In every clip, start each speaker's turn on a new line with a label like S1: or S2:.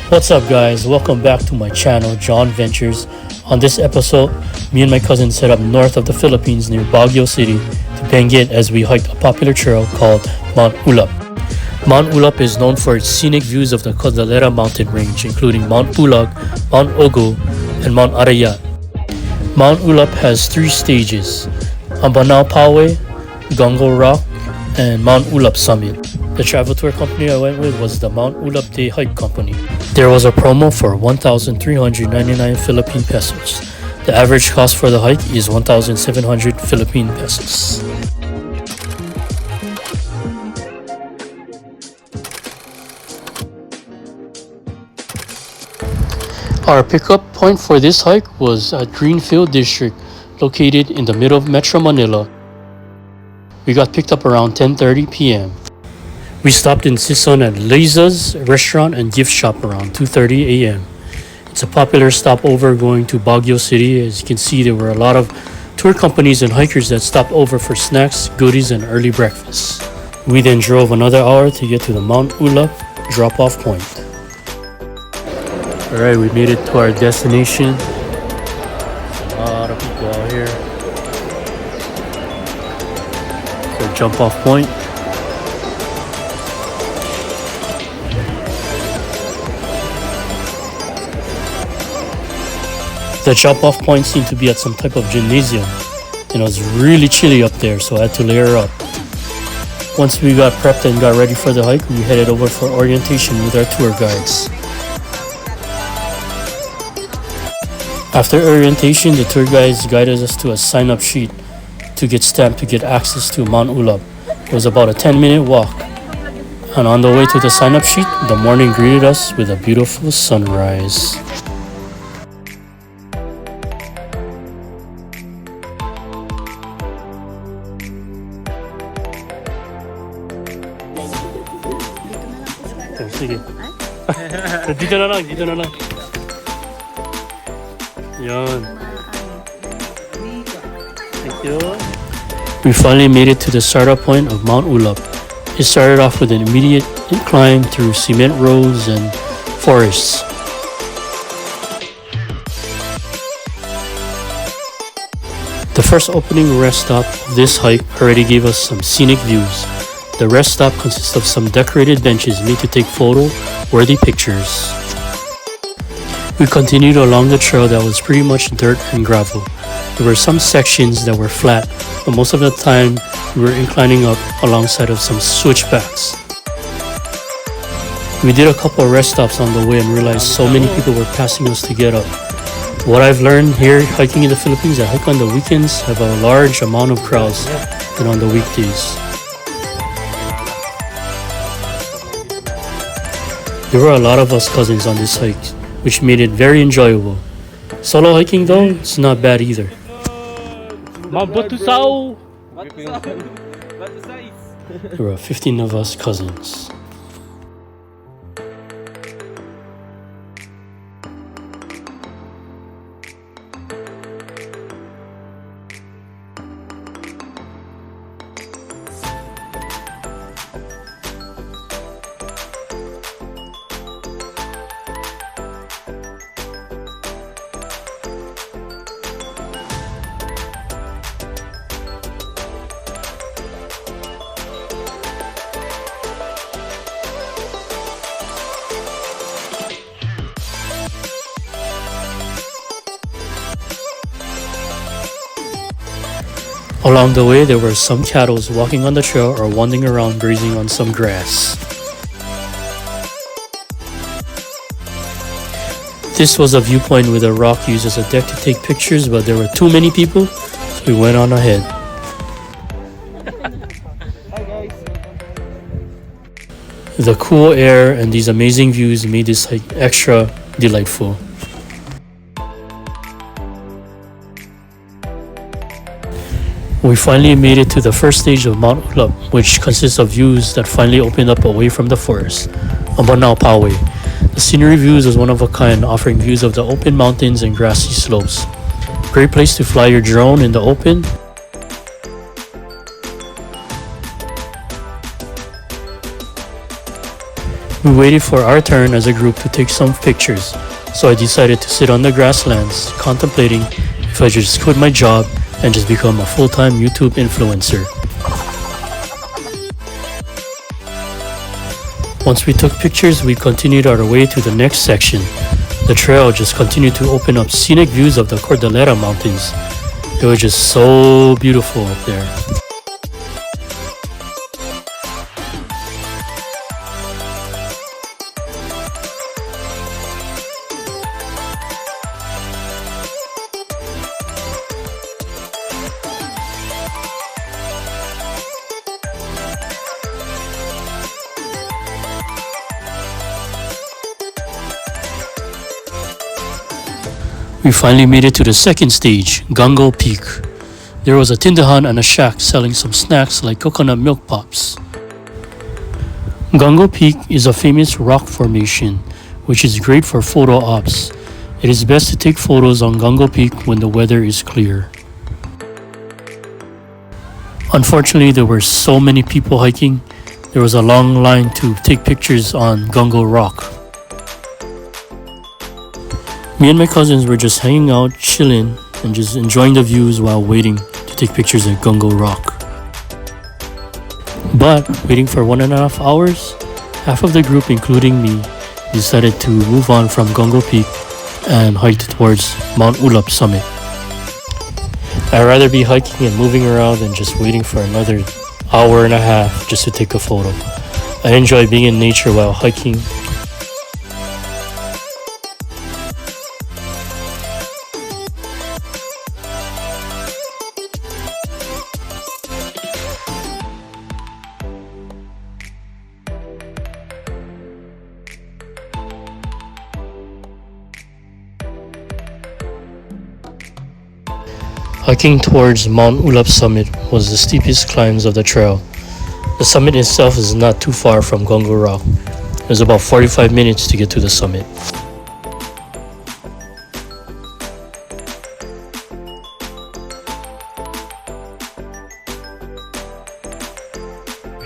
S1: What's up guys, welcome back to my channel John Ventures. On this episode, me and my cousin set up north of the Philippines near Baguio City to Benguet as we hiked a popular trail called Mount Ulap. Mount Ulap is known for its scenic views of the Cordillera mountain range including Mount Pulag, Mount Ogo, and Mount Arayat. Mount Ulap has 3 stages: Ambanao Pawe, Gongo Rock, and Mount Ulap Summit. The travel tour company I went with was the Mount Ulap Day Hike Company. There was a promo for 1,399 Philippine pesos. The average cost for the hike is 1,700 Philippine pesos. Our pickup point for this hike was at Greenfield District, located in the middle of Metro Manila. We got picked up around 10:30 p.m. We stopped in Sison at Liza's restaurant and gift shop around 2:30 a.m. It's a popular stopover going to Baguio City. As you can see, there were a lot of tour companies and hikers that stopped over for snacks, goodies, and early breakfast. We then drove another hour to get to the Mount Ulap drop-off point. Alright, we made it to our destination. A lot of people out here. It's our jump-off point. The jump-off point seemed to be at some type of gymnasium, and it was really chilly up there, so I had to layer up. Once we got prepped and got ready for the hike, we headed over for orientation with our tour guides. After orientation, the tour guides guided us to a sign-up sheet to get stamped to get access to Mount Ulap. It was about a 10-minute walk, and on the way to the sign-up sheet, the morning greeted us with a beautiful sunrise. Sige. Dito na lang, dito na lang. Yan. Thank you. We finally made it to the startup point of Mount Ulap. It started off with an immediate climb through cement roads and forests. The first opening rest stop of this hike already gave us some scenic views. The rest stop consists of some decorated benches made to take photo-worthy pictures. We continued along the trail that was pretty much dirt and gravel. There were some sections that were flat, but most of the time we were inclining up alongside of some switchbacks. We did a couple of rest stops on the way and realized so many people were passing us to get up. What I've learned here hiking in the Philippines, that hike on the weekends have a large amount of crowds than on the weekdays. There were a lot of us cousins on this hike, which made it very enjoyable. Solo hiking though, it's not bad either. There were 15 of us cousins. Along the way, there were some cattle walking on the trail or wandering around grazing on some grass. This was a viewpoint with a rock used as a deck to take pictures, but there were too many people, so we went on ahead. The cool air and these amazing views made this hike extra delightful. We finally made it to the first stage of Mount Ulap, which consists of views that finally opened up away from the forest. Ambanao Pawe. The scenery views was one of a kind, offering views of the open mountains and grassy slopes. Great place to fly your drone in the open. We waited for our turn as a group to take some pictures, so I decided to sit on the grasslands contemplating if I just quit my job and just become a full-time YouTube influencer. Once we took pictures, we continued our way to the next section. The trail just continued to open up scenic views of the Cordillera Mountains. It was just so beautiful up there. We finally made it to the second stage, Gango Peak. There was a tindahan and a shack selling some snacks like coconut milk pops. Gango Peak is a famous rock formation, which is great for photo ops. It is best to take photos on Gango Peak when the weather is clear. Unfortunately, there were so many people hiking. There was a long line to take pictures on Gango Rock. Me and my cousins were just hanging out, chilling, and just enjoying the views while waiting to take pictures at Gango Rock. But waiting for 1.5 hours, half of the group, including me, decided to move on from Gango Peak and hike towards Mount Ulap summit. I'd rather be hiking and moving around than just waiting for another hour and a half just to take a photo. I enjoy being in nature while hiking. Hiking towards Mount Ulap summit was the steepest climbs of the trail. The summit itself is not too far from Gango Rock. It was about 45 minutes to get to the summit.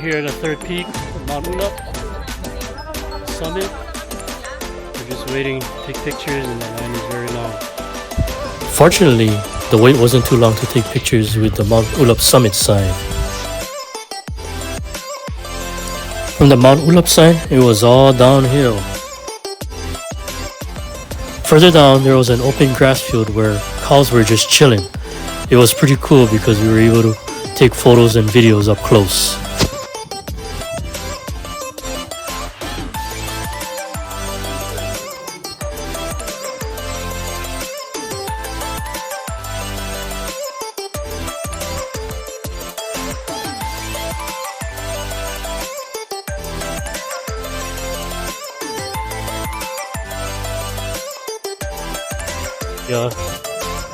S1: Here at the third peak of Mount Ulap summit. We're just waiting to take pictures and the line is very long. Fortunately, the wait wasn't too long to take pictures with the Mount Ulap summit sign. From the Mount Ulap sign, it was all downhill. Further down, there was an open grass field where cows were just chilling. It was pretty cool because we were able to take photos and videos up close.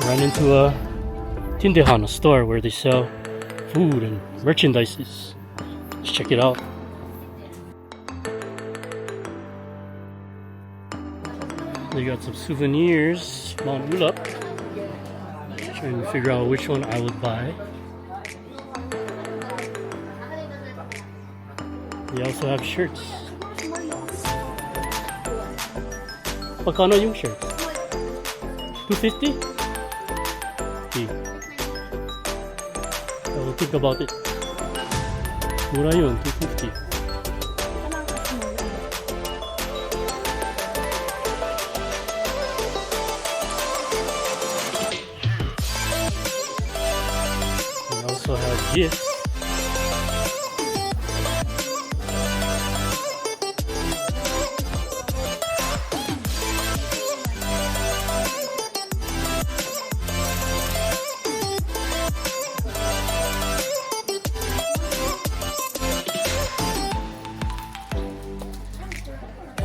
S1: Ran into a tindahan, a store where they sell food and merchandises. Let's check it out. They got some souvenirs, Mount Ulap. Trying to figure out which one I would buy. They also have shirts. Magkano yung shirts? 250? Okay. I will think about it. Mura yun, 250. They also have gifts.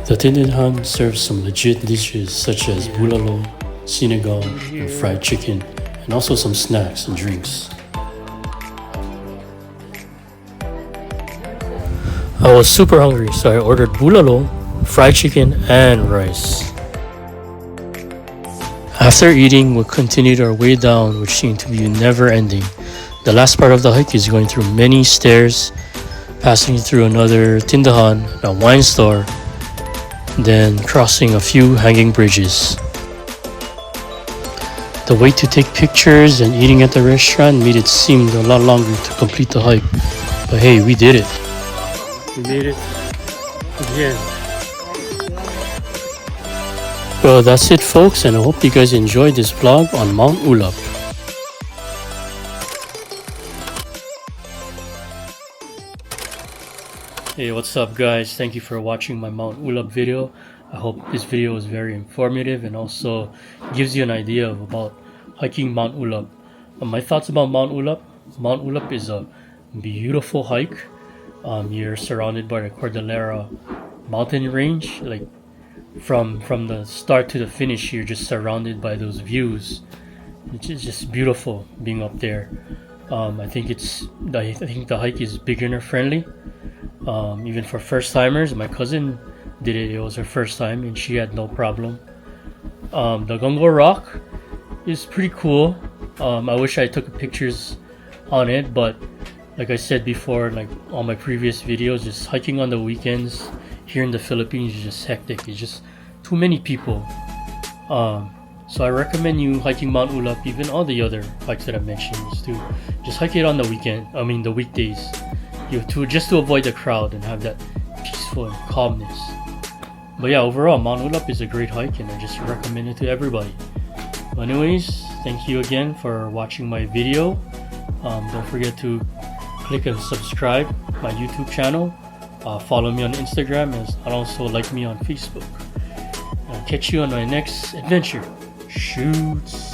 S1: The tindahan serves some legit dishes such as bulalo, sinigang, and fried chicken, and also some snacks and drinks. I was super hungry, so I ordered bulalo, fried chicken, and rice. After eating, we continued our way down, which seemed to be never ending. The last part of the hike is going through many stairs, passing through another tindahan, a wine store, then crossing a few hanging bridges. The wait to take pictures and eating at the restaurant made it seem a lot longer to complete the hike. But hey, we did it. We made it again. Well, that's it folks, and I hope you guys enjoyed this vlog on Mount Ulap. Hey, what's up guys? Thank you for watching my Mount Ulap video. I hope this video is very informative and also gives you an idea about hiking Mount Ulap. My thoughts about Mount Ulap. Mount Ulap is a beautiful hike. You're surrounded by the Cordillera mountain range. Like from the start to the finish, you're just surrounded by those views. It's just beautiful being up there. I think the hike is beginner friendly. Even for first timers. My cousin did it. It was her first time and she had no problem. The Gungo Rock is pretty cool. I wish I took pictures on it, but like I said before, like on my previous videos, just hiking on the weekends here in the Philippines is just hectic. It's just too many people. So I recommend you hiking Mount Ulap, even all the other hikes that I mentioned, is to just hike it on the the weekdays. Just to avoid the crowd and have that peaceful and calmness. But yeah, overall Mount Ulap is a great hike and I just recommend it to everybody. But anyways, thank you again for watching my video. Don't forget to click and subscribe my YouTube channel. Follow me on Instagram and also like me on Facebook. I'll catch you on my next adventure. Shoots.